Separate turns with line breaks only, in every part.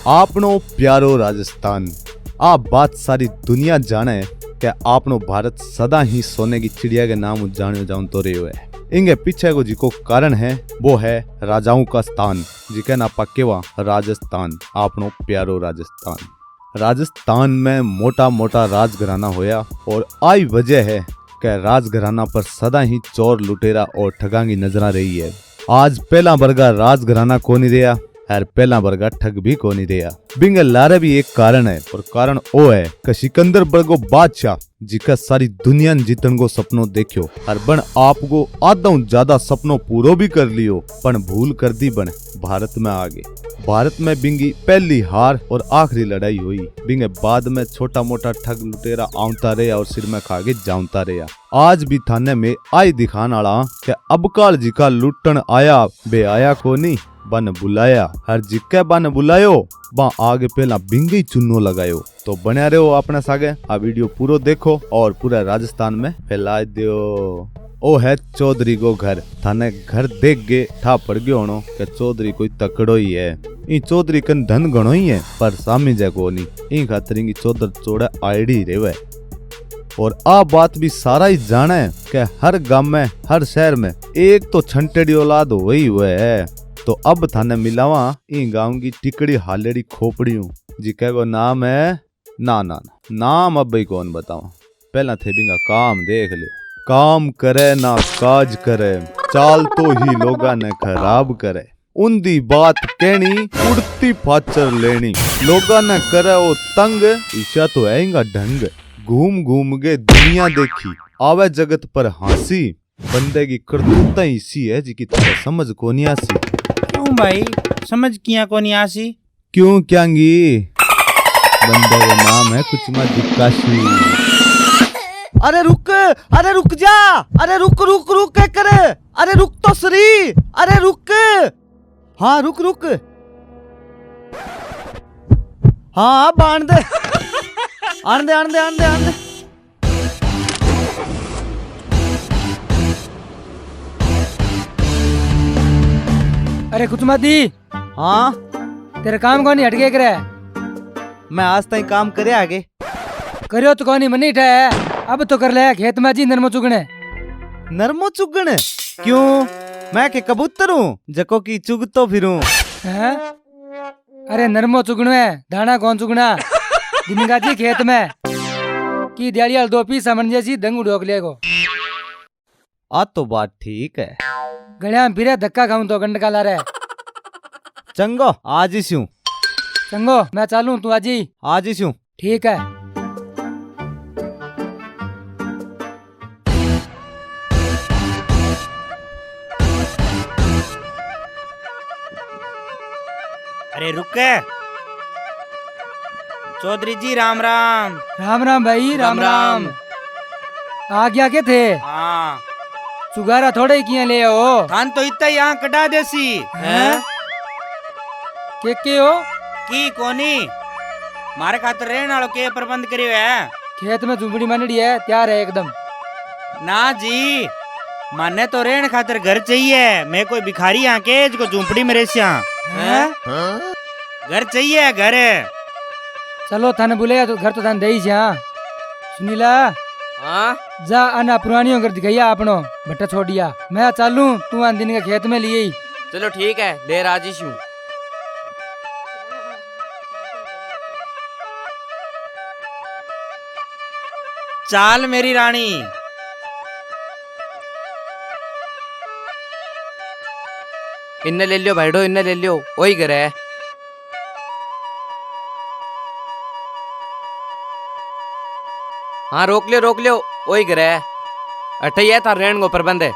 आपनो प्यारो राजस्थान। आ बात सारी दुनिया जाने कि आपनो भारत सदा ही सोने की चिड़िया के नाम जानो जाऊं तो रहे है। इंगे पीछे को जिको कारण है वो है राजाओं का स्थान, जिके ना पक्केवा राजस्थान। आपनो प्यारो राजस्थान। राजस्थान में मोटा मोटा राजघराना होया और आई वजह है कि राजघराना पर सदा ही चोर लुटेरा और ठगा की नजर रही है। आज पहला वर्गा राजघराना को नहीं रहा और पहला वर्गा ठग भी को नहीं रहा। बिंगे लारे भी एक कारण है और कारण वो है कि सिकंदर बड़गो बादशाह जिका सारी दुनिया जीतन को सपनों देखियो और बन आपको आधा ज्यादा सपनों पूरो भी कर लियो, पण भूल कर दी बन भारत में आगे। भारत में बिंगी पहली हार और आखिरी लड़ाई हुई। बिंगे बाद में छोटा मोटा ठग लुटेरा आउता रहा और सिर में खाके जाऊता रहा। आज भी थाने में आई दिखान आला कि अबकाल जी का लुटन आया बे आया को नहीं बन बुलाया। हर जिक्के बन बुलायो बा आगे पहला बिंगी चुन्नो लगायो। तो बने रहो अपने सागे, आ वीडियो पूरा देखो और पूरा राजस्थान में फैला दियो। ओ है चौधरी को घर। थाने घर देख गे ठा पड़ गयो होनो कि चौधरी कोई तकड़ो ही है। ई चौधरी कन धन घणो ही है पर सामी जय को नहीं। ई खातिर की चौधर चोड़ा आईडी रेवे। और आ बात भी सारा ही जाने है कि हर गांव में हर शहर में एक तो छंटेड़ी औलाद वही हुए है। तो अब थाने मिलावा ई गांव की टिकड़ी हालेड़ी खोपड़ियों जिके को नाम है ना नाम अब भाई कौन बतावा। पहला थे बिंगा काम देख लियो। काम करे ना काज करे, चाल तो ही लोगा ने खराब करे। उन्दी बात कहनी उड़ती फाचर लेनी, लोगा ने करे वो तंग, ईशा तो आएगा ढंग। घूम घूम के दुनिया देखी, आवे जगत पर हंसी। बंदे की करतूता इसी है जिकी तरह समझ को नहीं आसी।
क्यों भाई समझ किया को नहीं आसी?
क्यों क्यांगी? बंदे का नाम है कुछ मत दिक्काशी।
अरे रुक जा। अरे रुक क्या करे? अरे रुक तो सरी। अरे रुक। हाँ रुक। हाँ अब आन दे। आन दे।
अरे कुछ मत दी।
हाँ
तेरे काम कौन हट गए करे?
मैं आज तक काम करे आगे
करियो तो कौन मनी है। अब तो कर ले खेत में जी नरमो चुगने।
नरमो चुगने? क्यों? मैं के कबूतर हूँ जको की चुग तो फिरूं।
हैं? अरे नरमो चुगनो है, दाना कौन चुगना? जिनका जी खेत में की दियालियाल 2 पीस समझ जैसी दंग उड़ोक लेगो।
आ तो बात ठीक है।
गड़िया फिरे धक्का खाऊं तो गंडका ला रहे।
चंगो आज ही स्यूं।
चंगो मैं चालू तू आजी।
आज ही स्यूं।
ठीक है।
अरे रुक चौधरी जी, राम राम।
राम भाई राम। आ गया के थे?
हाँ
चुगारा थोड़े ही किया ले हो।
थान तो इतना यहाँ कटा देसी
हैं? के हो?
की कोनी मारे खातर रहने वालों के प्रबंध करियो है।
खेत में झुंपड़ी मानड़ी है, तैयार है एकदम।
ना जी, माने तो रहने खातर घर चाहिए। मैं कोई भिखारी यहाँ के जो झुंपड़ी में रेसिया
हैं?
घर चाहिए घर।
चलो थाने बुलेगा तो घर तो थाने दे ही जा। सुनीला
हाँ
जा आना पुरानियों कर दिखाइया अपनो भट्टा छोड़िया। मैं चालू तू आन दिन के खेत में लिए ही।
चलो ठीक है, ले राजी हूँ।
चाल मेरी रानी।
इन्ने ले लियो भाईडो, इन्ने ले लियो, वही घर है। हाँ रोक लियो, वही घर है। अठे है तार रहन को प्रबंध है।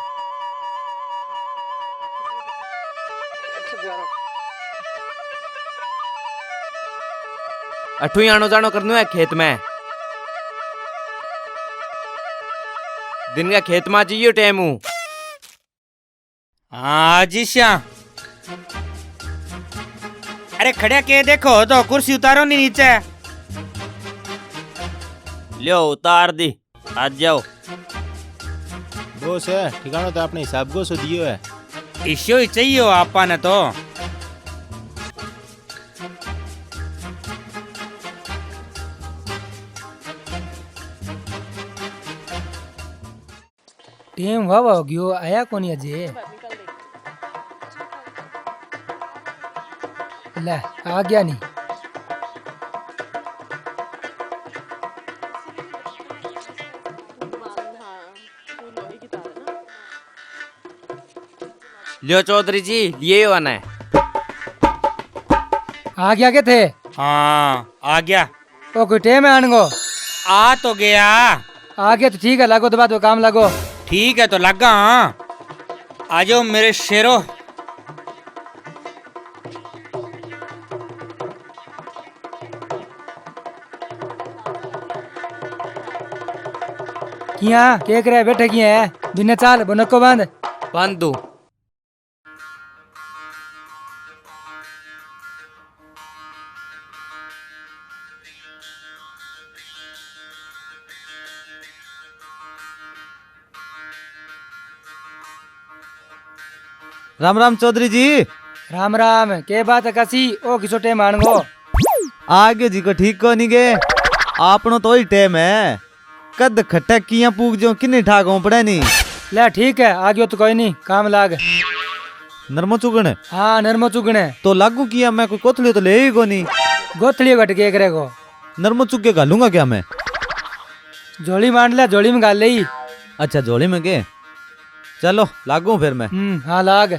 अठू ही आनो जानो करनो है खेत में। दिन का खेत में चाहिए टाइम हूँ।
हाँ जी श्याम। अरे खड़े के देखो तो कुर्सी उतारो नहीं नीचे। लियो उतार दी, आज जाओ।
बोस है ठिकाना तो आपने हिसाब को सो दियो है।
इश्यो ही चाहिए आपा ने तो।
टेम वावा हो गयो आया कोनी अजे ले आ गया नहीं
लियो चौधरी जी लिए आना है।
आ गया के थे
हाँ आ गया।
ओ कोई टेम है आनगो
आ तो गया।
आ गया तो ठीक है लागो तो बात वो काम लागो
ठीक है तो लगा। हाँ आ जाओ मेरे शेरों।
किया के करे बैठे किया है बिना चाल बनको बांध
बांध दो।
राम राम चौधरी जी।
राम राम के बात है कसी ओ किसो टेम आनगो
आगे जी को ठीक को नहीं गे आपनो तो ही टेम है कद खटक किया पूग जो किन्नी ठाक हो पड़े नहीं
ले ठीक है आ गयो तो कोई नहीं काम लाग
नरमो चुगण
हाँ नरमो चुगने
तो लागू किया मैं कोई कोथली तो ले ही को नहीं
गोथली घट के करेगो
नरमो चुग के घालूंगा क्या मैं
झोली मांड ले झोली में गाल ले
अच्छा झोली में के चलो लागू फिर मैं
हाँ लाग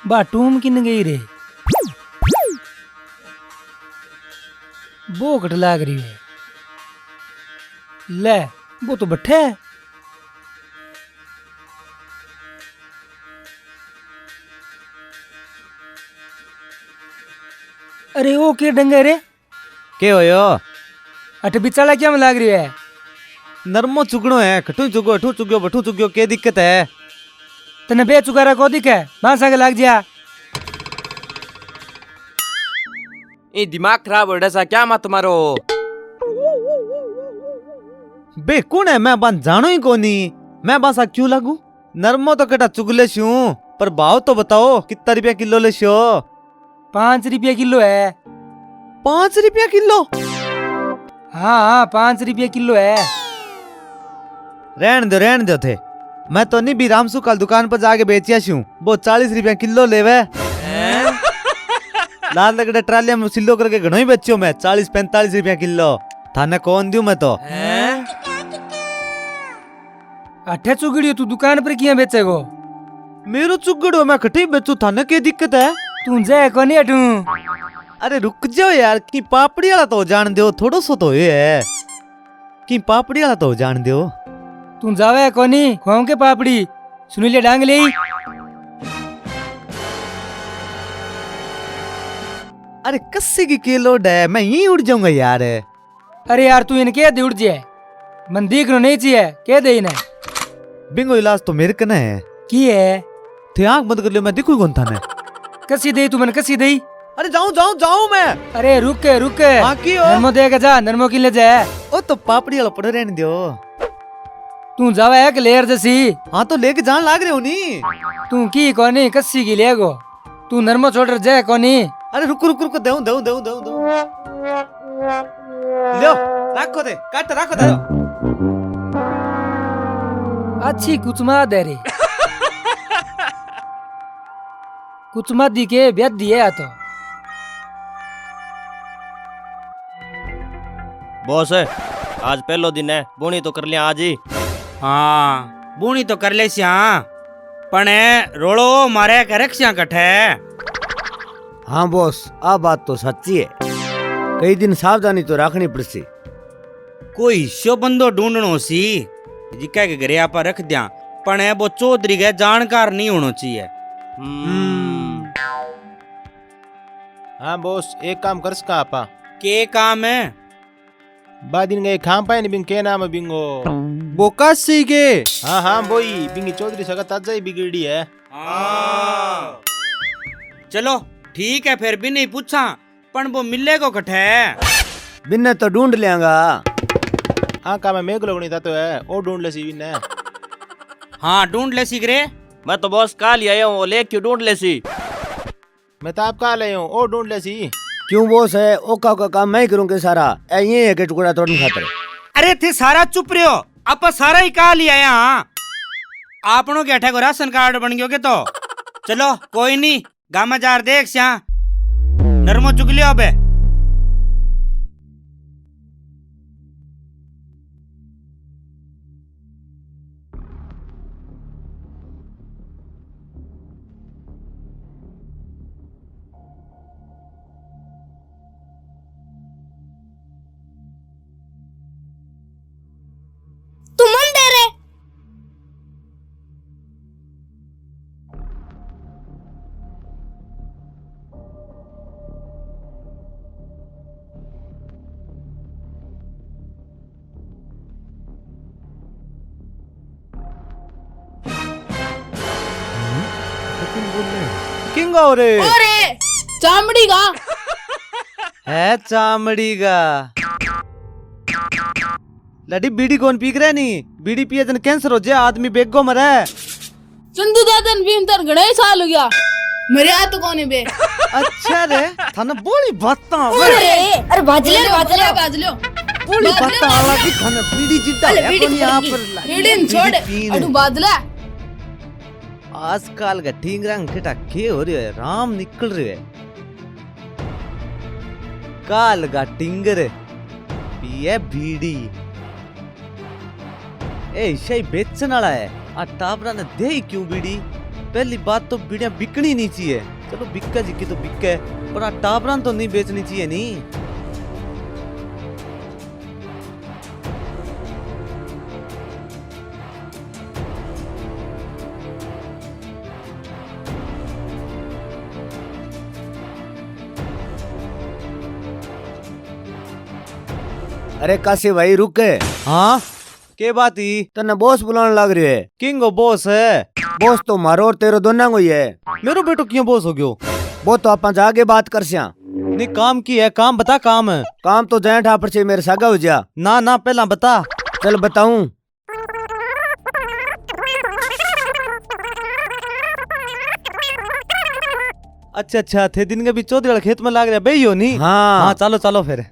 बाटूम किन गई रे बोकट लाग रही है ले वो तो बैठे है अरे ओ के डंगे रे
के होयो
अठ बिचाला क्या में लाग रही है
नरमो चुगणो है खटू चुगो अठू चुग्यो बठू चुग्यो के दिक्कत है
तने बे चुकारा को दिखे बांसा के लाग जा
ये दिमाग खराब हो सा क्या मत मारो।
बे कौन है मैं बात जानो ही कोनी मैं बासा क्यों लागू नरमो तो कटा चुगले शू पर भाव तो बताओ कितना रुपया किलो ले शो
5 रुपया किलो है
5 रुपया किलो
हाँ हाँ 5 रुपया किलो है
रहन दो थे मैं तो नहीं भी रामसू कल दुकान पर जाके बेचिया शू वो 40 रुपया किलो लेवे लाल लगड़े ट्रालिया में सिल्लो करके घणो ही बेचियो मैं 40-45 रुपया किलो थाने कौन दूं मैं तो
अठे चुगड़ी तू दुकान पर किया बेचेगो
मेरो चुगड़ो मैं खटी बेचू थाने के दिक्कत है
तू जाए कोनी अठू
अरे रुक जाओ यार की पापड़ी वाला तो जान दो थोड़ो सो तो ये है की पापड़ी वाला तो जान दो
तू जावे कोनी खों के पापड़ी सुन ले डांग ले
अरे कस्से की किलो है मैं यहीं उड़ जाऊंगा यार
अरे यार तू इनके दे उड़ जाए मन देख रो नहीं चाहिए कह दे इन्हें
बिंगो इलाज तो मेरे कने है
की है
थे आंख बंद कर लियो मैं दिखू कौन था ने
कसी दे तू मन कसी दे
अरे जाऊं मैं
अरे रुक
हाँ की हो
नरमो देगा जा नरमो की ले जाए
ओ तो पापड़ी वाला पड़े रहने दो
तू जावे है कि लेर जैसी
हाँ तो लेके जान लाग रहे हो नी
तू की कोनी कसी की लेगो तू नरमो छोड़ जाए कोनी
अरे रुक दे लो रखो दे काट रखो दे
अच्छी कुचमा दे रे कुचमा दी के ब्याद दिए आ तो
बॉस आज पहलो दिन है बोनी तो कर लिया आज ही।
हाँ बूणी तो कर ले हाँ पण रोड़ो मारे करक्ष्या कठे।
हाँ बॉस आ बात तो सच्ची है कई दिन सावधानी तो रखनी पड़सी
कोई हिस्सो बंदो ढूंढनो सी जिका के घरे आपा रख दिया पण वो चौधरी के जानकार नहीं होना चाहिए।
हाँ बॉस एक काम कर सका आपा
के काम है
बा दिन गए खाम पाए बिंग के नाम है बिंगो
बोका सी के
हाँ हाँ बोई बिंगी चौधरी सगा ताजा ही बिगड़ी है।
चलो ठीक है फिर भी नहीं पूछा पण वो मिले को कठे
बिन्ने तो ढूंढ लेंगा।
हाँ का मैं मेघ लोगनी था तो है ओ ढूंढ ले सी बिन्ने।
हाँ ढूंढ ले सीख रे।
मैं तो बॉस काल ही आया हूँ, ले क्यों ढूंढ ले सी।
मैं तो आप कहा ले हूँ ओ ढूंढ ले सी।
क्यों बोस है ओका का काम मैं ही करूँगा सारा। ये है कि टुकड़ा तोड़ने खातर।
अरे थे सारा चुप रहे हो, आप सारा ही कहा लिया यहाँ। आपनों के अठे को राशन कार्ड बन गयो के तो चलो कोई नहीं गामा जार देख स्या नरमो चुग लियो अबे।
किंग हो रे
अरे चामड़ी का
है चामड़ी का लड़ी बीड़ी कौन पी रहा नहीं बीड़ी पिए जन कैंसर हो जाए आदमी बेगो मरे।
चंदू दादन भीम तर घणे साल हो गया मेरे आ तो कौन है बे।
अच्छा रे थाने बोली बात
अरे बाजले
बोली बात आला की थाने बीड़ी जिद्दा है कोनी यहां पर
बीड़ी छोड़ अडू बादला
आजकल का ठीक रंग केटा के हो रही है राम निकल रही है काल का टिंगर पिए बीड़ी ए शाही बेचने वाला है आ टाबरा ने दे ही क्यों बीड़ी। पहली बात तो बीड़ियां बिकनी नहीं चाहिए, चलो बिका जी की तो बिके पर आ टाबरा तो नहीं बेचनी चाहिए नहीं।
अरे काशी भाई रुक।
हाँ के बात ही
तन्ने बॉस बुलाने लग रही है।
किंग बॉस है।
बॉस तो मारो और तेरो दोनों को ही है।
मेरो बेटो क्यों बॉस हो गयो।
वो तो अपन जाके बात कर सिया।
नहीं काम की है काम बता काम है।
काम तो जय ठापर से मेरे सागा हो जा।
ना ना पहला बता।
चल बताऊं।
अच्छा अच्छा थे दिन के भी चौधरी वाला खेत में लाग रहा बही हो नहीं।
हाँ
चलो चलो फिर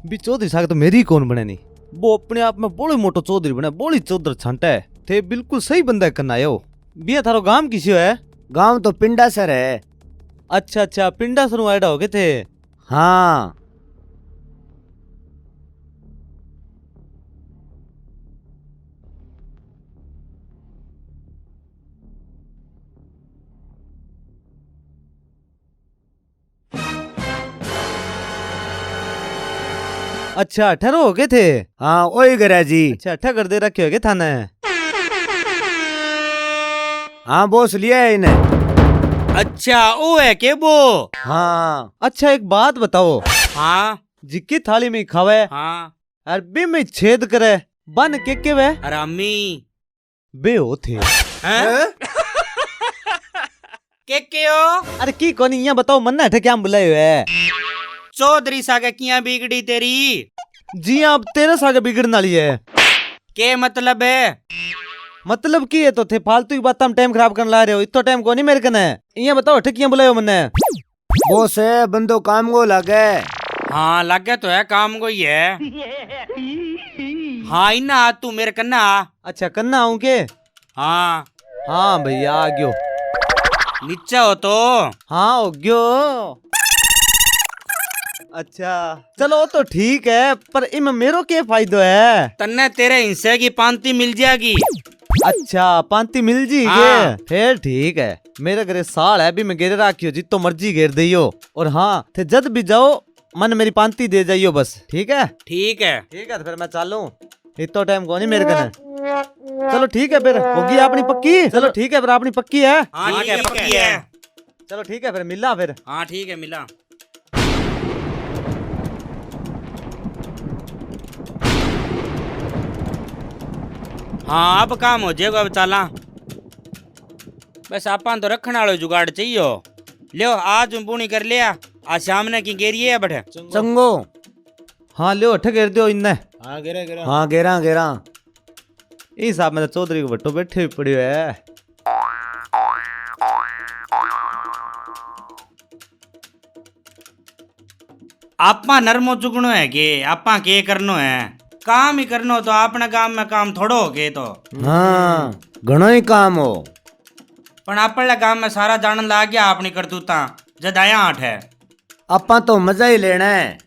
भी चौधरी साग तो मेरी कौन बने नहीं वो अपने आप में बोली मोटो चौधरी बने बोली चौधर छंटा है थे बिल्कुल सही बंदा करना आयो। बिया थारो गांव किसी है।
गांव तो पिंडा सर है।
अच्छा अच्छा पिंडा सर आइडा हो गए थे।
हाँ
अच्छा ठहरो हो गए थे।
हाँ वही करा जी।
अच्छा ठा कर दे रखे हो गए थाने।
हाँ बॉस लिया है इन्हें।
अच्छा ओ है के वो।
हाँ
अच्छा एक बात बताओ।
हाँ
जिक्की थाली में खावे
हाँ
अरबी में छेद करे बन के वे
हरामी
बे हो थे
हैं? के हो।
अरे की कोनी यहाँ बताओ मन ना क्या बुलाए हुए
चौधरी सागे किया बिगड़ी तेरी।
जी आप तेरे सागे बिगड़ने वाली है।
के मतलब है
मतलब की है तो थे फालतू की बात हम टाइम खराब करने ला रहे हो इतना टाइम को नहीं मेरे कने यहाँ बताओ ठकियां बुलायो मन्ने।
बॉस है बंदो काम को लगे।
हाँ लगे तो है काम को ही है। हाँ इना तू मेरे कन्ना।
अच्छा कन्ना आऊं के।
हाँ
हाँ भैया आ गयो।
नीचे हो तो।
हाँ हो गयो। अच्छा चलो तो ठीक है पर इम मेरो के फायदो है।
तन्ने तेरे हिस्से की पांति मिल जाएगी।
अच्छा पांति मिल जी
हाँ।
फिर ठीक है मेरे घरे साल है भी मैं घेरे राखियो जितो मर्जी घेर दियो और हाँ थे जद भी जाओ मन मेरी पांति दे जाइयो बस ठीक है।
ठीक है
तो फिर मैं चालू इतो टाइम को नहीं मेरे कने। चलो ठीक है फिर होगी अपनी पक्की। चलो ठीक है फिर अपनी पक्की है।
हाँ ठीक है पक्की है।
चलो ठीक है फिर मिला फिर।
हाँ ठीक है मिला। हाँ अब काम हो जाएगा अब चाला बस आपा तो रखने वाले जुगाड़ चाहिए लियो आज बुनी कर लिया आज सामने की गेरी है बट
चंगो।
हाँ लियो अठ घेर दियो इन्ने
हाँ गिरा गिरा।
हाँ गेरा गेरा।
इस हिसाब में तो चौधरी को भट्टो बैठे ही पड़ियो है।
आपा नरमो चुकनो है के आपा के करनो है काम ही करनो तो अपने काम में काम थोड़ो हो के तो
हाँ घणो ही काम हो।
पण अपने काम में सारा जानन लाग गया अपनी करतूता जद आया आठ है
अपा तो मजा ही लेना है।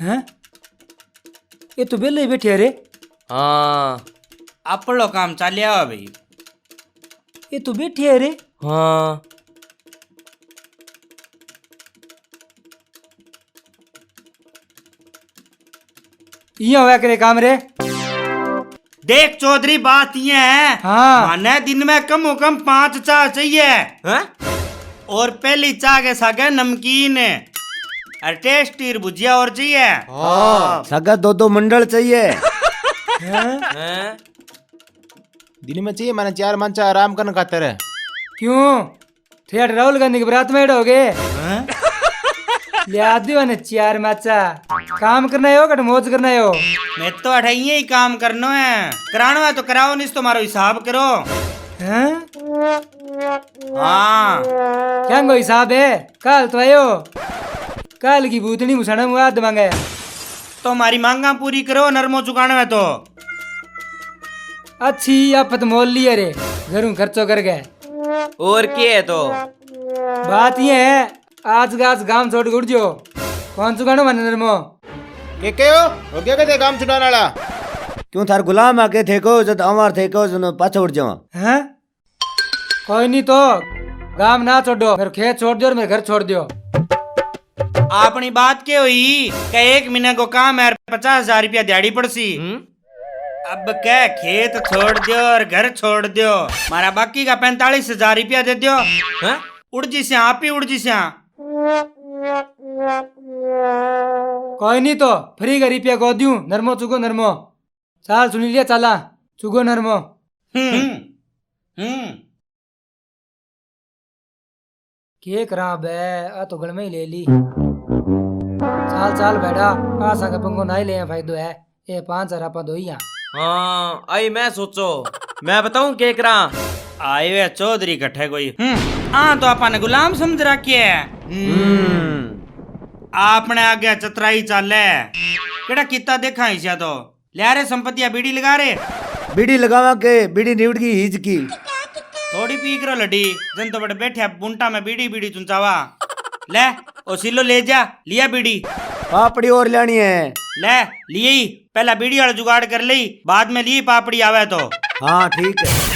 हैं ये तो बेले ही बैठे है रे।
हाँ
अपनो काम चालिया हो भाई
ये तो बैठे है रे।
हाँ
ये होया करे काम रे।
देख चौधरी बात ये है
हाँ
माने दिन में कम से कम 5 चाय चाहिए
हैं?
और पहली चाय के साथ है नमकीन और टेस्टी भुजिया और चाहिए
सगा दो दो मंडल चाहिए।
हैं?
दिन में चाहिए मैंने 4 मंचा आराम करने खातर है।
क्यों थिएटर राहुल गांधी की बरात में हो गए लिया दियो ने 4 माचा काम करना है हो कट मौज करना है हो।
मैं तो अठाइए ही काम करना है कराना है तो कराओ नहीं तो मारो हिसाब करो
हैं
हाँ
क्या को हिसाब है कल तो आयो कल की भूतनी मुसड़ा मुआ दबांगे
तो हमारी मांगा पूरी करो नरमो चुकाने में तो
अच्छी आफत मोल ली रे घरों खर्चो कर गए।
और क्या है तो
बात ये है आज गाज गांव छोड़ के उड़ जो कौन चुकानो मन नरमो
के हो गया कहते काम छुड़ाने वाला।
क्यों थार गुलाम आके थे को जब अमर थे को जन पाछा उठ जावा।
हैं कोई नहीं तो गांव ना छोड़ो मेरे खेत छोड़ दियो और मेरे घर छोड़ दियो।
अपनी बात क्या हुई क्या 1 महीने को काम है 50,000 रुपया दिहाड़ी पड़सी अब क्या खेत छोड़ दियो और घर छोड़ दियो मारा बाकी का 45,000 रुपया दे दियो
हैं?
उड़ जी से आप ही उड़ जी से
कोई नहीं तो फ्री का रुपया को दूं नरमो चुगो नरमो चाल सुनी लिया चाला चुगो नरमो।
हम्म
के करा बे आ तो गल में ही ले ली चाल चाल बैठा आ संग पंगो ना ही ले फायदो है ये 5,000 आपा दो ही
हाँ आई मैं सोचो मैं बताऊं क्या करा
आए वे चौधरी कट्ठे कोई हाँ तो आपा ने गुलाम समझ रखी है आपने आगे चतराई चाले केड़ा किता देखा इसे तो ले रे संपत्तियां बीड़ी लगा रे
बीड़ी लगावा के बीड़ी निवड़ की हिज की
थोड़ी पी करो लड़ी जन तो बड़े बैठे बुंटा में बीड़ी बीड़ी चुंचावा ले ओ सिलो ले जा लिया बीड़ी
पापड़ी और लेनी है।
ले लिए ही पहला बीड़ी वाला जुगाड़ कर ली बाद में ली पापड़ी आवे तो
हाँ ठीक है।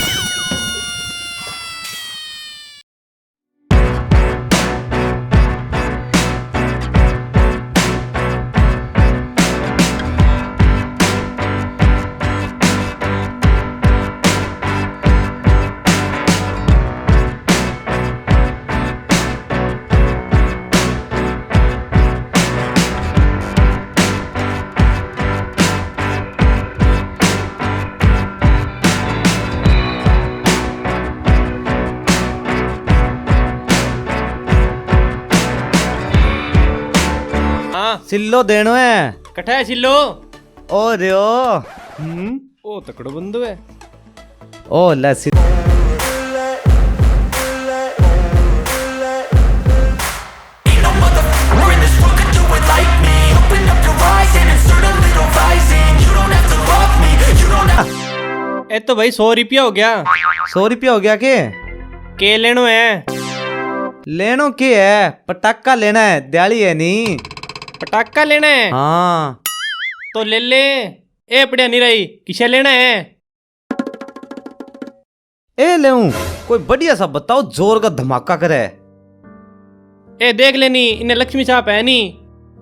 सिल्लो देनो है
कट्ठा है सिल्लो
ओ रियो
ओ तकड़ो बंदो है
ओ ले
ए तो भाई 100 रुपया हो गया
100 रुपया हो गया
के लेनो है
लेनो के है पटाखा लेना है दिवाली है नी
पटाखा लेना है
हाँ
तो ले ले ए पड़िया नहीं रही किसे लेना है
ए ले कोई बढ़िया सा बताओ जोर का धमाका करे
ए देख लेनी इन्हें लक्ष्मी छाप है नी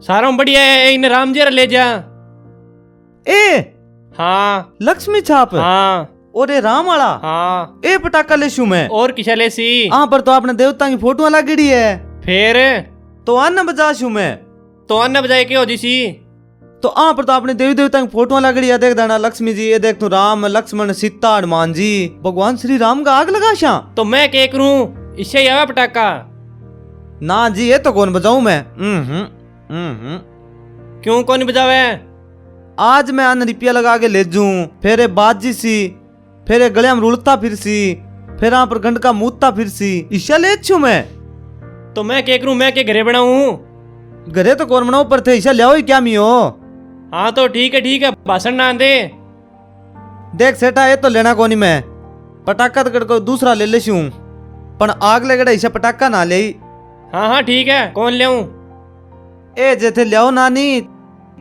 सारा बढ़िया है इन्हें राम जी ले जा
ए
हाँ
लक्ष्मी छाप
हाँ
और ये राम वाला
हाँ
ए पटाखा ले शू मैं
और किसे ले सी
हाँ पर तो आपने देवता की फोटो लागेड़ी है
फिर
तो आना बजा शू मैं
तो अन्ना बजाए के हो जी सी
तो आ पर तो अपने देवी देवता की फोटो लगड़ी है, देख देना लक्ष्मी जी, ये देख तू राम लक्ष्मण सीता हनुमान जी, भगवान श्री राम का आग लगा शा।
तो मैं क्या करूं, इससे ही आवा पटाखा।
ना जी ये तो कौन बजाऊं मैं।
क्यों कौन बजावे?
आज मैं अन रिपिया लगा के ले जूं, फिर ये बाजी सी, फिर ये गले में रुलता फिर सी, फिर यहाँ पर गंड का मूतता फिर सी, ईशा ले छू मैं।
तो मैं क्या करूं, मैं क्या घरे बनाऊं?
घरे तो कौन बनाओ पर थे, ईशा ले आओ क्या मियो।
हाँ तो ठीक है भाषण ना दे।
देख सेठा ये तो लेना कोनी मैं, पटाखा तो को दूसरा ले ले छू, पण आग लगड़ा ईशा पटाखा ना ले।
हाँ ठीक है, कौन ले आऊं?
ए जेथे ले आओ नानी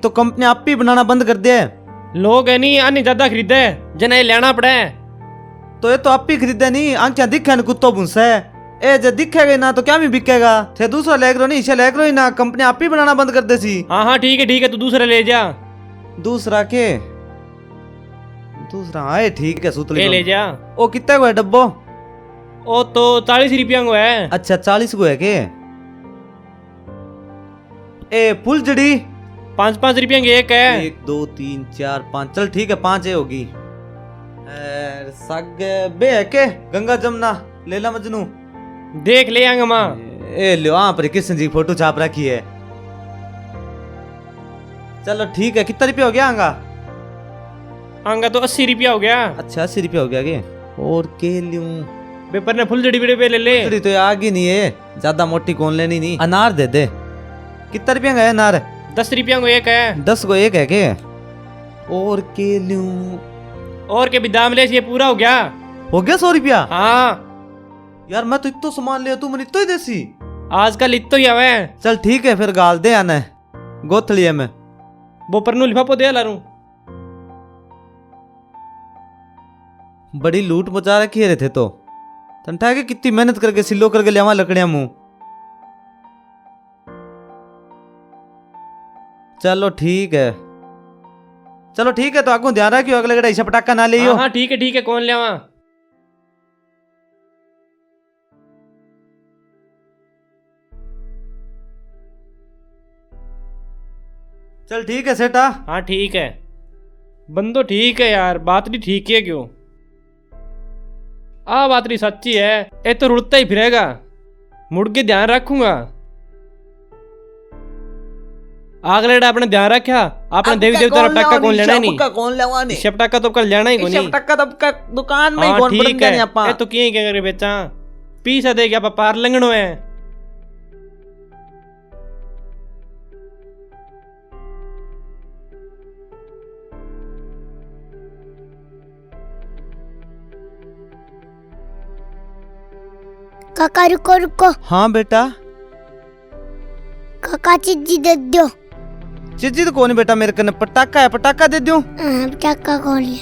तो कंपनी आप ही बनाना बंद कर दे।
लोग है नहीं अन्य ज्यादा खरीदे, जना ये लेना पड़े।
तो ये तो आप ही खरीदे नहीं, आंखें दिखे न कुत्तो भूसा है। ए जे दिखेगा ना तो क्या भी बिकेगा, थे दूसरा ले करो नहीं, इसे ले करो ही ना, कंपनी आप ही बनाना बंद कर दे सी।
हाँ ठीक है तू दूसरा ले जा।
दूसरा के दूसरा आए ठीक है सूत
ले जा।
ओ कितना को है डब्बो?
ओ तो 40 रुपया को है।
अच्छा 40 को है के? ए फुलझड़ी
5-5 रुपया की एक है।
1 2 3 4 5, चल ठीक है 5 है होगी। सग बे है के गंगा जमुना लेला मजनू
देख ले आंगा माँ।
ए लो वहां पर कृष्ण जी की फोटो छाप रखी है। चलो ठीक है, कितना रुपया हो गया आंगा?
आंगा तो 80 रुपया हो गया।
अच्छा 80 रुपया हो गया के? और के लूं?
पेपर ने फुलझड़ी बड़े पे ले ले।
फुलझड़ी तो आगे नहीं है, ज्यादा मोटी कौन लेनी नहीं। अनार दे दे। कितना रुपया का है अनार?
10 रुपया को एक है।
10 को एक है के? और के लूं?
और के भी दाम ले, ये पूरा हो गया।
हो गया 100 रुपया?
हाँ
यार मैं तो इतो सामान लिया, तू मन इतो ही देसी।
आजकल इतो ही आवे।
चल ठीक है फिर गाल दे आना गोथली है मैं
वो परनू लिफाफो दे लारूं।
बड़ी लूट मचा रखी है थे तो तंठा के कितनी मेहनत करके सिलो करके लिया लकड़ियां मुंह। चलो ठीक है तो आगू ध्यान रखियो, अगले गड़ा ऐसा पटाखा ना लियो।
हाँ ठीक है कौन ले आवा।
चल ठीक है सेठा।
हाँ ठीक है, बंदो ठीक है यार, बात नहीं ठीक है क्यों? बात नहीं सच्ची है, ये तो रुड़ता ही फिरेगा, मुड़ के ध्यान रखूंगा। आगले अपने ध्यान रखा, अपने देवी देवता पटाखा कौन लेना ही नहीं।
कौन लेवा नहीं
इसे पटाखा तो कल लेना ही कोनी।
इसे पटाखा तो का दुकान में
हाँ
कौन
ठीक
बन गया
है, ये तो किए क्या करे बेचा पीसा दे गया पार लंगड़ो है।
काका रुको।
हाँ बेटा।
काका चिज्जी दे दो।
चिज्जी तो कौन है बेटा, मेरे कने पटाखा है, पटाखा दे दूं?
पटाखा कौन है?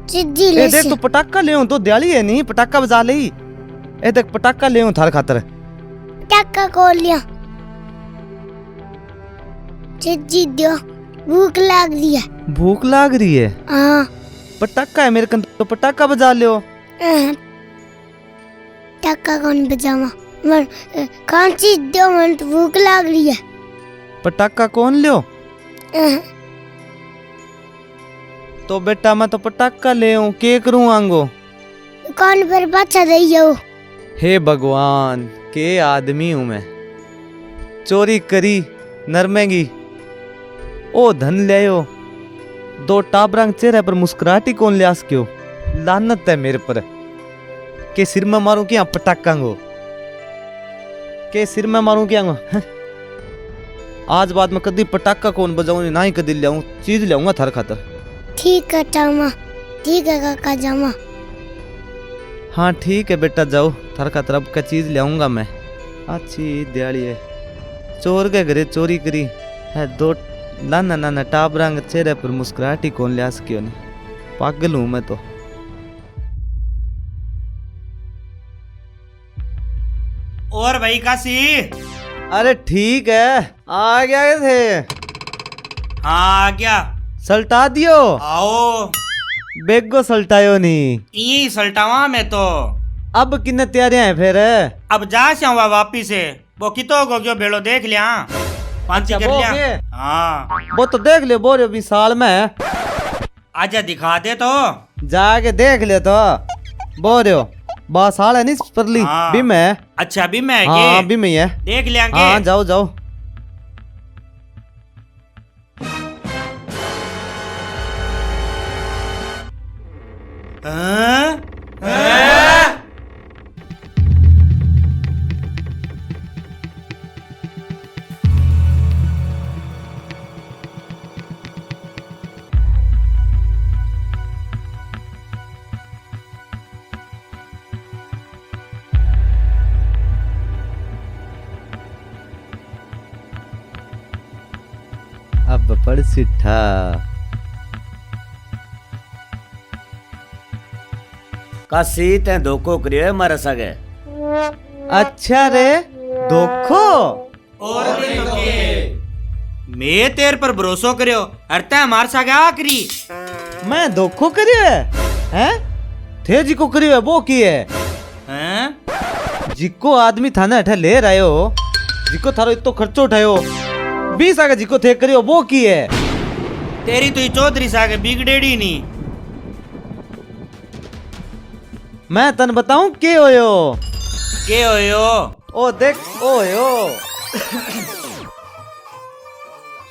चिज्जी ले।
देख तू पटाखा ले तो दिवाली है नहीं, पटाखा बजा ले। ए देख पटाखा ले थार खातर।
पटाखा कौन लिया? चिज्जी दो, भूख लाग रही है।
भूख लाग रही है?
हाँ
पटाखा है मेरे कन तो पटाखा बजा लियो।
पटाखा कौन बजावा? मन कौन चीज दो, मन तो भूख लाग रही है।
पटाखा कौन लियो? तो बेटा मैं तो पटाखा ले के करूं आंगो?
कौन पर बच्चा दइयो।
हे भगवान के आदमी हूं मैं, चोरी करी नरमेगी ओ धन लियो, 2 टाबरंग चेहरे पर मुस्कुराहटी कौन लिया क्यों? लानत है मेरे पर के सिर में मारूं क्या पटाखा गो, के सिर में मारूं क्या गो। आज बाद में कदी पटाखा कौन बजाऊं ना ही कदी ले आऊं, चीज ले आऊंगा थार खातर।
ठीक है टामा, ठीक है काका जामा।
हाँ ठीक है बेटा जाओ, थार खातर अब का चीज ले आऊंगा मैं। अच्छी दिवाली है, चोर के घरे चोरी करी है, 2 लाना नाना टाबरंग चेहरे पर मुस्कुराहटी कौन लिया क्यों नहीं, पागल हूं मैं तो।
और भाई काशी?
अरे ठीक है आ गया थे।
हाँ आ गया।
सल्टा दियो।
आओ।
बेगो सल्टायो नहीं,
यही सल्टावा मैं तो।
अब किन्ने तैयारियां हैं फिर?
अब जा से वापिस से वो कितो को क्यों बेड़ो देख लिया। पांची कर
वो
लिया
के?
हाँ
वो तो देख ले बोरे अभी साल में है।
आजा दिखा दे तो
जाके देख ले तो बोरे बस साल है नहीं परली
हाँ।
भी में।
अच्छा भी मैं
हाँ भी में ही है।
देख लियांगे
हाँ जाओ जाओ।
हाँ?
अब पढ़ सिठा
काशी ते धोखो करियो है मारा सगे।
अच्छा रे धोखो।
और नहीं तो के मैं तेरे पर भरोसा करियो अरते हमार सा क्या करी
मैं धोखो करियो है हैं? थे जी को करियो है वो की है
हैं?
जिको आदमी थाने अठे ले रहे हो जिको थारो इतो खर्चो उठायो 20 आगे जिको थे करियो वो की है।
तेरी तो ये चौधरी सा के बिगड़ेड़ी नहीं
मैं तन बताऊं के होयो।
के होयो
ओ देख ओ होयो।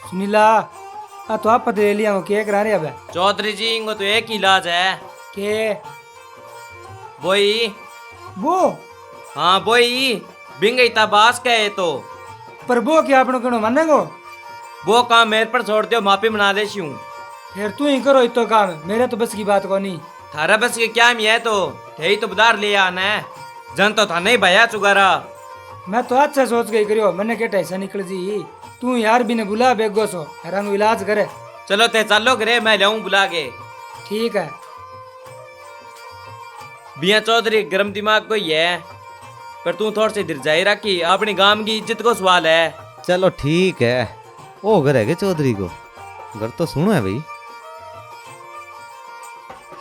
सुनीला आ तो आप पते लिया के करा रहे अब
चौधरी जी इनको तो एक ही इलाज है
के
वही
वो
हाँ वही बिंगई तबास का है तो
पर वो क्या आपनो कनो मानेगो
वो काम मेरे पर छोड़ दियो माफी मना दे हूँ।
फिर तू ही करो इतो काम मेरे तो बस की बात को नहीं।
थारा बस के क्या में है तो थे तो बदार ले आना है जन तो था नहीं भया चुगारा।
मैं तो अच्छा सोच गई करियो मैंने क्या ऐसा निकल जी तू यार भी ने बुला बेगो सो रंग इलाज करे।
चलो ते चलो करे मैं लाऊं बुला के।
ठीक है
बिया चौधरी गरम दिमाग को ही है पर तू थोड़ी सी धीरजाई रखी अपनी गांव की इज्जत को सवाल है।
चलो ठीक है ओ घर है के चौधरी को घर तो सुनो है भाई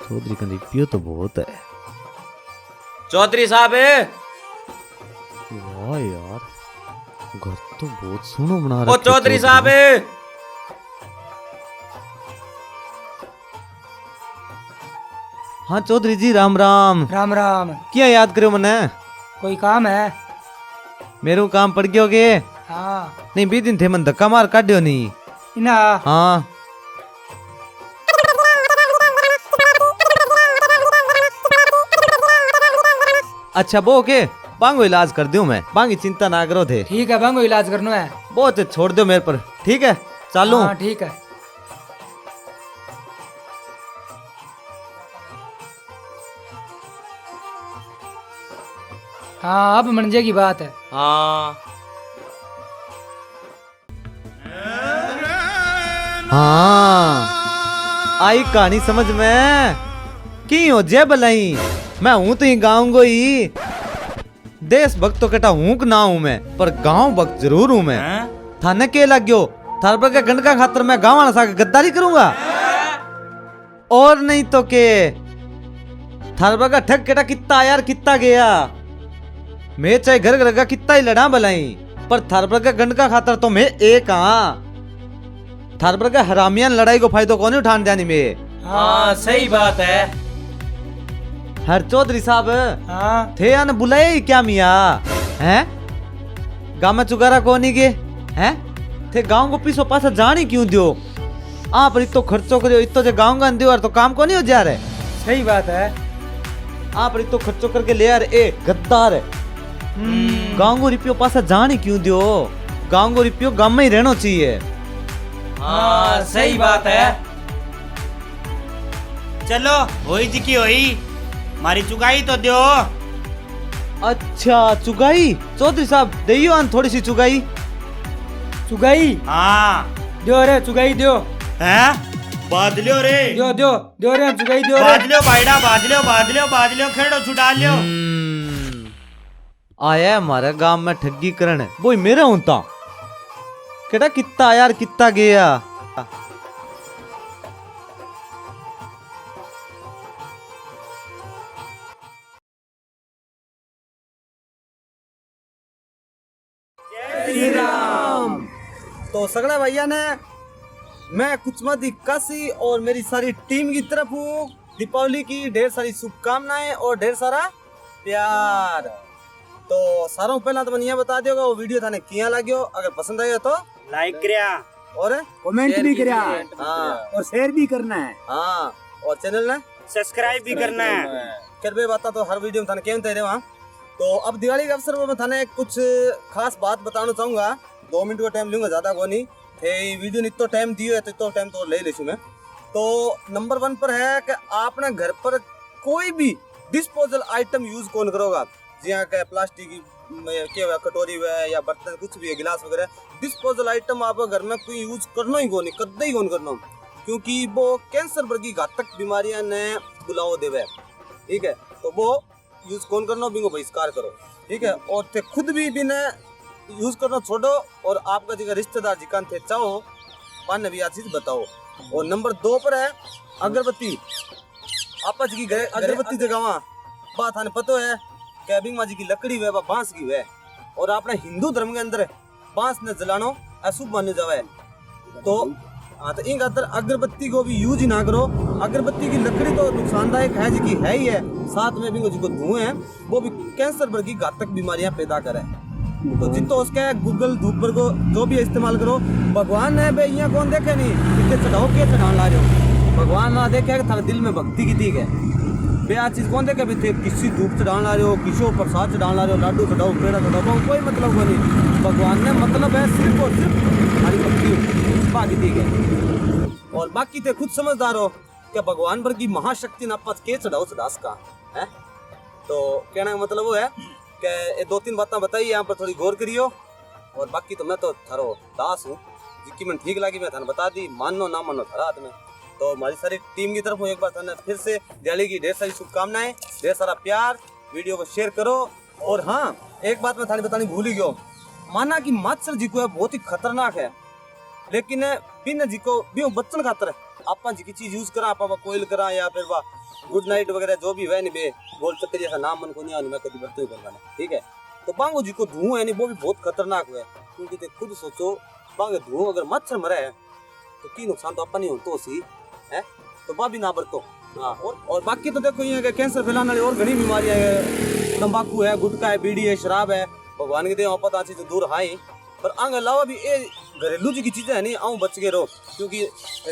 चौधरी का रिपियो तो बहुत है।
चौधरी साहब
वाह यार घर तो बहुत सुनो बना
ओ
रखा है
चौधरी साहब
हाँ चौधरी जी राम राम।
राम राम।
क्या याद करो मने
कोई काम है
मेरू काम पड़ गयो के
हाँ
नहीं 20 दिन थे मन धक्का मार काटियो नहीं
इना
हाँ अच्छा वो के बांगो इलाज कर दूं मैं बांगी चिंता ना करो थे।
ठीक है बांगो इलाज करना है
बहुत छोड़ दो मेरे पर ठीक है चालू।
हाँ ठीक है हाँ अब मंजे की बात है।
हाँ
हाँ आई कहानी समझ में की हो जय भलाई मैं हूं तो ही गाँव को ही देश भक्त तो कटा हूं कि ना हूं मैं पर गांव भक्त जरूर हूं मैं।
हैं?
थाने के लग गयो थार पर के गंडका खातर मैं गाँव वाला सा गद्दारी करूंगा और नहीं तो के थार पर का ठग केटा कितना यार कितना गया मैं चाहे घर घर का कितना ही लड़ा भलाई पर थार पर का गंडका खातर तो मैं एक हाँ थार पर का हरामिया लड़ाई को फायदो कौन उठान जानी में।
हाँ सही बात है।
हर चौधरी साहब
हाँ
थे या न बुलाए ही क्या मिया हैं गाँव में चुगारा कोनी के हैं थे गाँव को पीछो पासा जानी क्यों दियो आप इतो खर्चो करियो इतो जे गाँव का दियो तो काम को नहीं हो जा रहे।
सही बात है
आप इतो खर्चो करके ले यार ए गद्दार गाँव को रिपियो पासा जानी क्यों दियो गाँव को रिपियो गाँव में ही रहना चाहिए।
हाँ सही बात है।
चलो होई जी की होई मारी चुगाई तो दो।
अच्छा चुगाई चौधरी साहब दियो आन थोड़ी सी चुगाई।
चुगाई
हाँ
दो रे चुगाई दो
हैं बादलियो रे
दो रे चुगाई दो रे
बादलियो बाइडा बादलियो खेड़ो छुटा लियो।
आया हमारे गांव में ठगी करण वो मेरा होता केटा कितना यार कितना गया तो सगड़ा भैया ने मैं कुचमती काशी और मेरी सारी टीम की तरफ हूँ दीपावली की ढेर सारी शुभकामनाएं और ढेर सारा प्यार। तो सारों पहला तो मैंने ये बता दियोगा वो वीडियो थाने किया लाग्यो, अगर पसंद आया तो
लाइक करिया
और
कमेंट भी करिया
हाँ
और शेयर भी करना है।
हाँ और चैनल ने
सब्सक्राइब भी करना है।
कर बे बात तो हर वीडियो में थाने केम तेरे वहाँ। तो अब दिवाली के अवसर पर मैं थाने कुछ खास बात बताना चाहूंगा। 2 मिनट का टाइम लूंगा, ज्यादा को नहीं थे। वीडियो ने इतना टाइम दियो है तो इतना टाइम तो ले लेशू मैं। तो नंबर 1 पर है कि आपने घर पर कोई भी डिस्पोजल आइटम यूज कौन करोगा, जिया के प्लास्टिक की के कटोरी है या बर्तन कुछ भी है, गिलास वगैरह डिस्पोजल आइटम आप घर में कोई यूज करना ही कौन, कद्दे ही कौन करना, क्योंकि वो कैंसर वर्गी घातक बीमारियां ने बुलाओ देवे। ठीक है, तो वो यूज कौन करना, बिंगो बहिष्कार करो। ठीक है, और थे खुद भी बिना यूज करना छोड़ो और आपका जगह रिश्तेदार जिकान थे चाहो पाने भी आ चीज बताओ। और नंबर 2 पर है अगरबत्ती। आपा जी की गए अगरबत्ती जगह बात हमें पता है कैबिंग माजी की लकड़ी वे बांस की वे, और अपने हिंदू धर्म के अंदर बांस ने जलानो अशुभ माने जावे। तो हाँ, तो इन खातर अगरबत्ती को भी यूज ही ना करो। अगरबत्ती की लकड़ी तो नुकसानदायक है जी है ही है, साथ में भी जो धुएं हैं वो भी कैंसर वर्गी घातक बीमारियां पैदा करे। तो जितो उसके गूगल धूप पर को जो भी इस्तेमाल करो। भगवान ने बे यहाँ कौन देखे नहीं कितने चढ़ाओ के चढ़ाने ला रहे हो, भगवान ना देखे कि थारे दिल में भक्ति की थी है बे आ चीज कौन देखे भी थे, किसी धूप चढ़ाने ला रहे हो, किसी प्रसाद चढ़ाने ला रहे हो, लाडू चढ़ाओ, पेड़ा चढ़ाओ, कोई मतलब को नहीं। भगवान ने मतलब है सिर्फ और सिर्फ हमारी भक्ति बाकी थी है। और बाकी थे खुद समझदार हो क्या भगवान पर की महाशक्ति ना पास के चढ़ाओ चढ़ास का है। तो कहने का मतलब वो है कि 2-3 बातें बताई यहाँ पर थोड़ी गौर करियो। और बाकी तो मैं तो थारो दास हूँ, जिसकी मैं ठीक लगी मैं थाने बता दी, मानो ना मानो थारा हाथ में। तो हमारी सारी टीम की तरफ हूँ एक बार थाने फिर से दिवाली की ढेर सारी शुभकामनाएं, ढेर सारा प्यार। वीडियो को शेयर करो। और हाँ, एक बात मैं थाने बतानी भूल ही गयो, माना कि मच्छर जी को है बहुत ही खतरनाक है, लेकिन बिन जी को भी बच्चन खातर है आपा जी की चीज यूज करा, आपा कोयल करा या फिर गुड नाइट वगैरह जो भी है नहीं बे गोल चक्कर जैसा नाम मन को नहीं आने मैं कभी बरतो ही करवाना। ठीक है, तो बांगो जी को धुआं है नहीं वो भी बहुत खतरनाक है, क्योंकि ते खुद सोचो बांगे धुआं अगर मच्छर मरे है तो की नुकसान तो अपन नहीं हो तो सी है, तो बा भी ना बरतो। हाँ, और बाकी तो देखो ये कैंसर फैलाने वाली और घनी बीमारियां है, तंबाकू है, गुटखा है, बीड़ी है, शराब है, भगवान के देव पता चीज दूर हाई। पर आगे अलावा भी ये घरेलू जी की चीजें है नहीं आऊँ बच के रहो, क्योंकि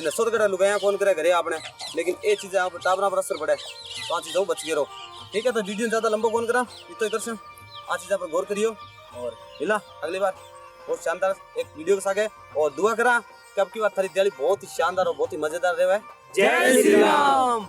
सोदगढ़ लुगाया कौन करे घरे आपने, लेकिन ये चीजें आप टाबरा पर असर पड़े तो आ चीज़ों बच के रहो। ठीक है, तो वीडियो ज्यादा लंबा कौन करा इतो ही कर आ चीज़ पर गौर करियो। और मिला अगली बार बहुत शानदार एक वीडियो के साथ है, और दुआ करा कि अब की बात थारी दिवाली बहुत ही शानदार और बहुत ही मजेदार रहे। जय श्री राम।